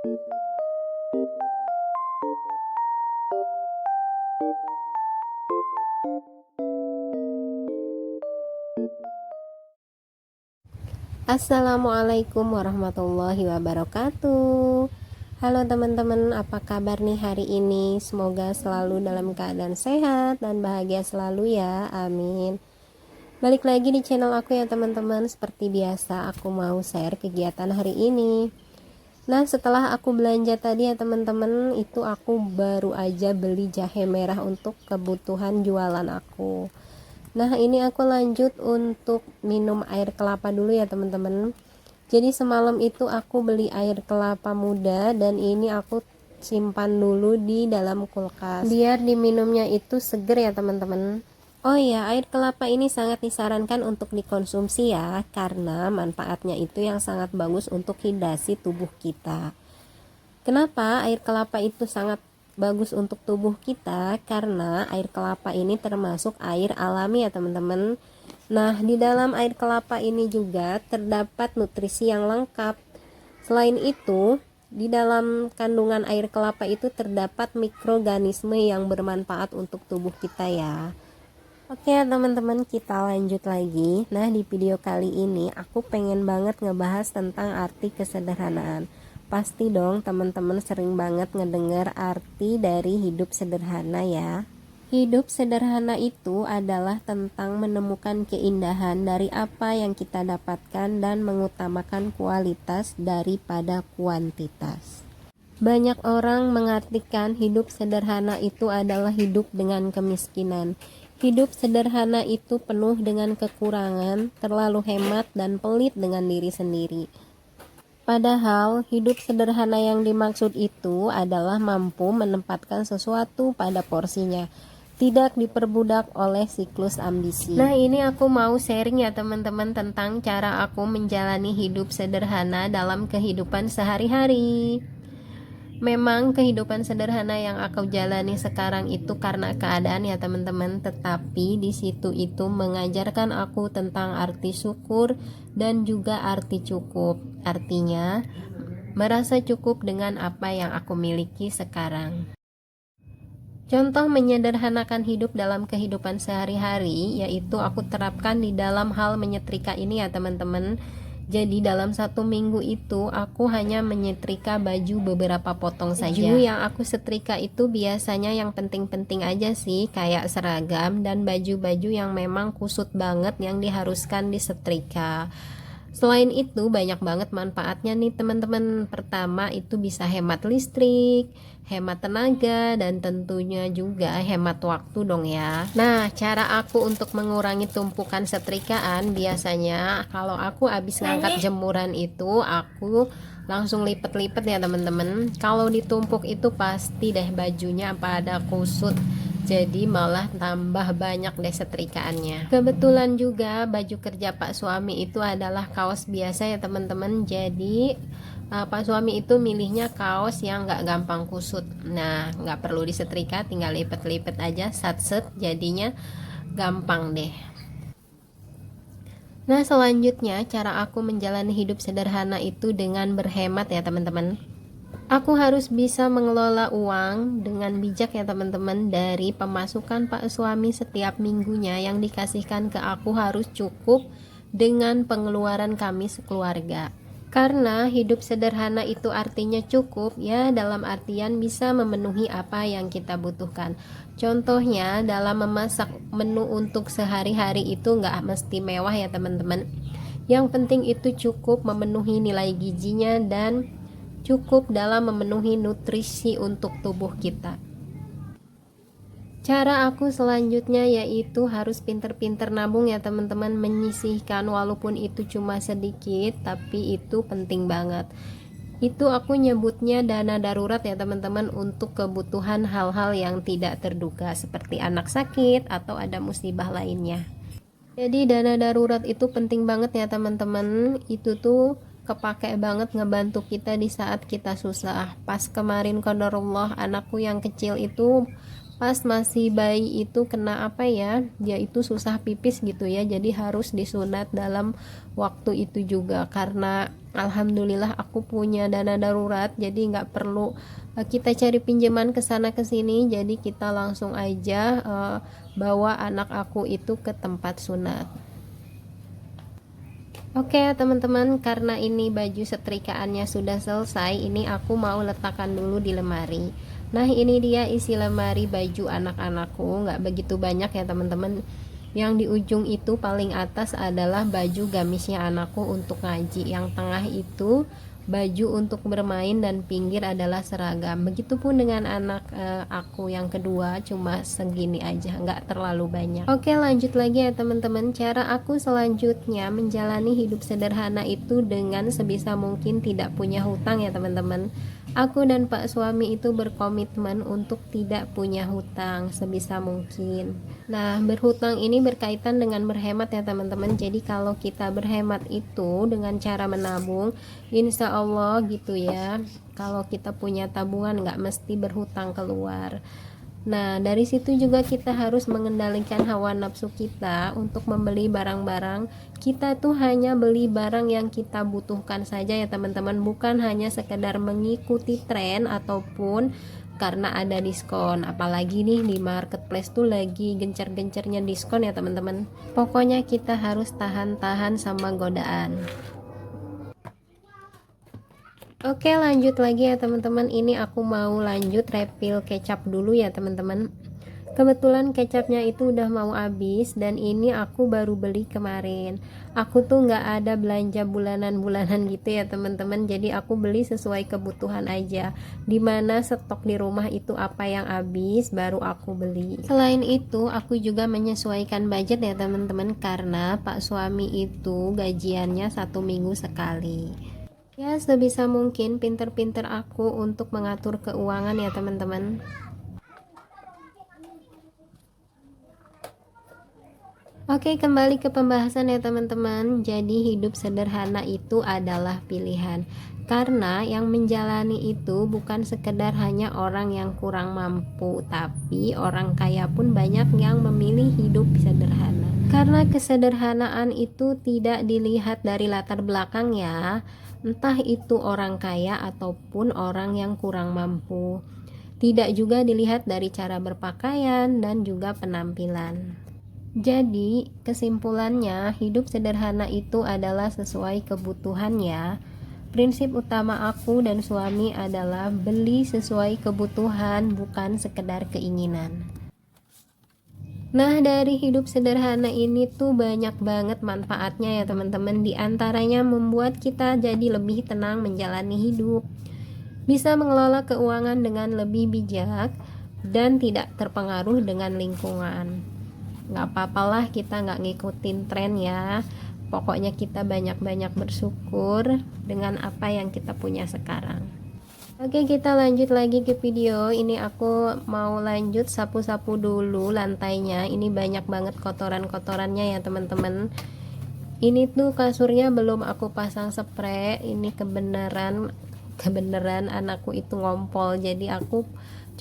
Assalamualaikum warahmatullahi wabarakatuh. Halo teman-teman, apa kabar nih hari ini? Semoga selalu dalam keadaan sehat dan bahagia selalu ya, amin. Balik lagi di channel aku ya teman-teman. Seperti biasa aku mau share kegiatan hari ini. Nah, setelah aku belanja tadi ya teman-teman, itu aku baru aja beli jahe merah untuk kebutuhan jualan aku. Nah, ini aku lanjut untuk minum air kelapa dulu ya teman-teman. Jadi semalam itu aku beli air kelapa muda dan ini aku simpan dulu di dalam kulkas biar diminumnya itu seger ya teman-teman. Oh iya, air kelapa ini sangat disarankan untuk dikonsumsi ya, karena manfaatnya itu yang sangat bagus untuk hidrasi tubuh kita. Kenapa air kelapa itu sangat bagus untuk tubuh kita? Karena air kelapa ini termasuk air alami ya teman-teman. Nah, di dalam air kelapa ini juga terdapat nutrisi yang lengkap. Selain itu, di dalam kandungan air kelapa itu terdapat mikroorganisme yang bermanfaat untuk tubuh kita ya. Oke teman-teman, kita lanjut lagi. Nah, di video kali ini aku pengen banget ngebahas tentang arti kesederhanaan. Pasti dong teman-teman sering banget ngedengar arti dari hidup sederhana ya. Hidup sederhana itu adalah tentang menemukan keindahan dari apa yang kita dapatkan dan mengutamakan kualitas daripada kuantitas. Banyak orang mengartikan hidup sederhana itu adalah hidup dengan kemiskinan. Hidup sederhana itu penuh dengan kekurangan, terlalu hemat dan pelit dengan diri sendiri. Padahal hidup sederhana yang dimaksud itu adalah mampu menempatkan sesuatu pada porsinya, tidak diperbudak oleh siklus ambisi. Nah, ini aku mau sharing ya teman-teman tentang cara aku menjalani hidup sederhana dalam kehidupan sehari-hari. Memang kehidupan sederhana yang aku jalani sekarang itu karena keadaan ya teman-teman, tetapi di situ itu mengajarkan aku tentang arti syukur dan juga arti cukup. Artinya merasa cukup dengan apa yang aku miliki sekarang. Contoh menyederhanakan hidup dalam kehidupan sehari-hari yaitu aku terapkan di dalam hal menyetrika ini ya teman-teman. Jadi dalam 1 minggu itu aku hanya menyetrika baju beberapa potong saja. Baju yang aku setrika itu biasanya yang penting-penting aja sih, kayak seragam dan baju-baju yang memang kusut banget yang diharuskan disetrika. Selain itu banyak banget manfaatnya nih teman-teman. Pertama itu bisa hemat listrik, hemat tenaga, dan tentunya juga hemat waktu dong ya. Nah, cara aku untuk mengurangi tumpukan setrikaan, biasanya kalau aku habis ngangkat jemuran itu aku langsung lipet-lipet ya teman-teman. Kalau ditumpuk itu pasti deh bajunya pada kusut, jadi malah tambah banyak deh setrikaannya. Kebetulan juga baju kerja Pak suami itu adalah kaos biasa ya teman-teman. Jadi Pak suami itu milihnya kaos yang nggak gampang kusut. Nah, nggak perlu disetrika, tinggal lipet-lipet aja, satset, jadinya gampang deh. Nah, selanjutnya cara aku menjalani hidup sederhana itu dengan berhemat ya teman-teman. Aku harus bisa mengelola uang dengan bijak ya teman-teman. Dari pemasukan Pak suami setiap minggunya yang dikasihkan ke aku harus cukup dengan pengeluaran kami sekeluarga. Karena hidup sederhana itu artinya cukup ya, dalam artian bisa memenuhi apa yang kita butuhkan. Contohnya dalam memasak menu untuk sehari-hari itu nggak mesti mewah ya teman-teman. Yang penting itu cukup memenuhi nilai gizinya dan cukup dalam memenuhi nutrisi untuk tubuh kita. Cara aku selanjutnya yaitu harus pinter-pinter nabung ya teman-teman, menyisihkan walaupun itu cuma sedikit, tapi itu penting banget. Itu aku nyebutnya dana darurat ya teman-teman, untuk kebutuhan hal-hal yang tidak terduga seperti anak sakit atau ada musibah lainnya. Jadi dana darurat itu penting banget ya teman-teman. Itu tuh kepake banget ngebantu kita di saat kita susah. Pas kemarin qadarullah anakku yang kecil itu pas masih bayi itu kena apa ya, dia itu susah pipis gitu ya, jadi harus disunat dalam waktu itu juga karena Alhamdulillah aku punya dana darurat, jadi nggak perlu kita cari pinjaman ke sana ke sini. Jadi kita langsung aja bawa anak aku itu ke tempat sunat. Oke teman-teman, karena ini baju setrikaannya sudah selesai, ini aku mau letakkan dulu di lemari. Nah ini dia isi lemari baju anak-anakku, nggak begitu banyak ya teman-teman. Yang di ujung itu paling atas adalah baju gamisnya anakku untuk ngaji, yang tengah itu baju untuk bermain, dan pinggir adalah seragam. Begitupun dengan anak aku yang kedua, cuma segini aja, nggak terlalu banyak. Oke lanjut lagi ya teman-teman. Cara aku selanjutnya menjalani hidup sederhana itu dengan sebisa mungkin tidak punya hutang ya teman-teman. Aku dan Pak suami itu berkomitmen untuk tidak punya hutang sebisa mungkin. Nah, berhutang ini berkaitan dengan berhemat ya teman-teman. Jadi kalau kita berhemat itu dengan cara menabung, insya Allah gitu ya. Kalau kita punya tabungan nggak mesti berhutang keluar. Nah, dari situ juga kita harus mengendalikan hawa nafsu kita untuk membeli barang-barang. Kita tuh hanya beli barang yang kita butuhkan saja ya teman-teman, bukan hanya sekedar mengikuti tren ataupun karena ada diskon. Apalagi nih di marketplace tuh lagi gencar-gencarnya diskon ya teman-teman. Pokoknya kita harus tahan-tahan sama godaan. Oke lanjut lagi ya teman-teman, ini aku mau lanjut refill kecap dulu ya teman-teman. Kebetulan kecapnya itu udah mau habis, dan ini aku baru beli kemarin. Aku tuh nggak ada belanja bulanan-bulanan gitu ya teman-teman, jadi aku beli sesuai kebutuhan aja, dimana stok di rumah itu apa yang habis baru aku beli. Selain itu aku juga menyesuaikan budget ya teman-teman, karena Pak suami itu gajiannya 1 minggu sekali. Ya sebisa mungkin pinter-pinter aku untuk mengatur keuangan ya teman-teman. Oke, kembali ke pembahasan ya teman-teman. Jadi hidup sederhana itu adalah pilihan, karena yang menjalani itu bukan sekedar hanya orang yang kurang mampu, tapi orang kaya pun banyak yang memilih hidup sederhana. Karena kesederhanaan itu tidak dilihat dari latar belakang ya, entah itu orang kaya ataupun orang yang kurang mampu. Tidak juga dilihat dari cara berpakaian dan juga penampilan. Jadi kesimpulannya, hidup sederhana itu adalah sesuai kebutuhan ya. Prinsip utama aku dan suami adalah beli sesuai kebutuhan, bukan sekedar keinginan. Nah, dari hidup sederhana ini tuh banyak banget manfaatnya ya teman-teman. Di antaranya membuat kita jadi lebih tenang menjalani hidup, bisa mengelola keuangan dengan lebih bijak, dan tidak terpengaruh dengan lingkungan. Nggak apa-apalah kita nggak ngikutin tren ya. Pokoknya kita banyak-banyak bersyukur dengan apa yang kita punya sekarang. Oke, kita lanjut lagi ke video. Ini aku mau lanjut sapu-sapu dulu lantainya. Ini banyak banget kotoran-kotorannya ya teman-teman. Ini tuh kasurnya belum aku pasang spray. Ini kebenaran anakku itu ngompol, jadi aku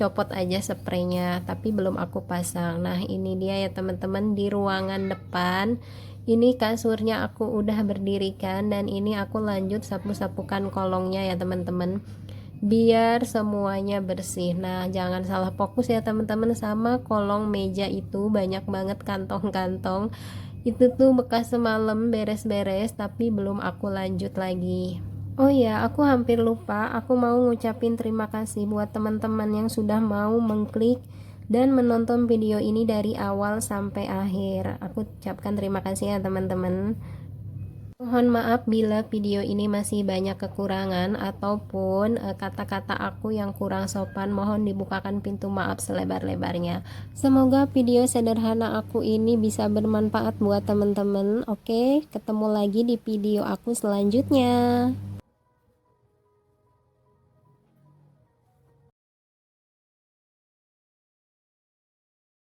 copot aja spraynya, tapi belum aku pasang. Nah ini dia ya teman-teman, di ruangan depan ini kasurnya aku udah berdirikan, dan ini aku lanjut sapu-sapukan kolongnya ya teman-teman, biar semuanya bersih. Nah jangan salah fokus ya teman-teman, sama kolong meja itu banyak banget kantong-kantong. Itu tuh bekas semalam beres-beres, tapi belum aku lanjut lagi. Oh ya, aku hampir lupa, aku mau ngucapin terima kasih buat teman-teman yang sudah mau mengklik dan menonton video ini dari awal sampai akhir. Aku ucapkan terima kasih ya teman-teman. Mohon maaf bila video ini masih banyak kekurangan ataupun kata-kata aku yang kurang sopan, mohon dibukakan pintu maaf selebar-lebarnya. Semoga video sederhana aku ini bisa bermanfaat buat teman-teman. Oke, ketemu lagi di video aku selanjutnya.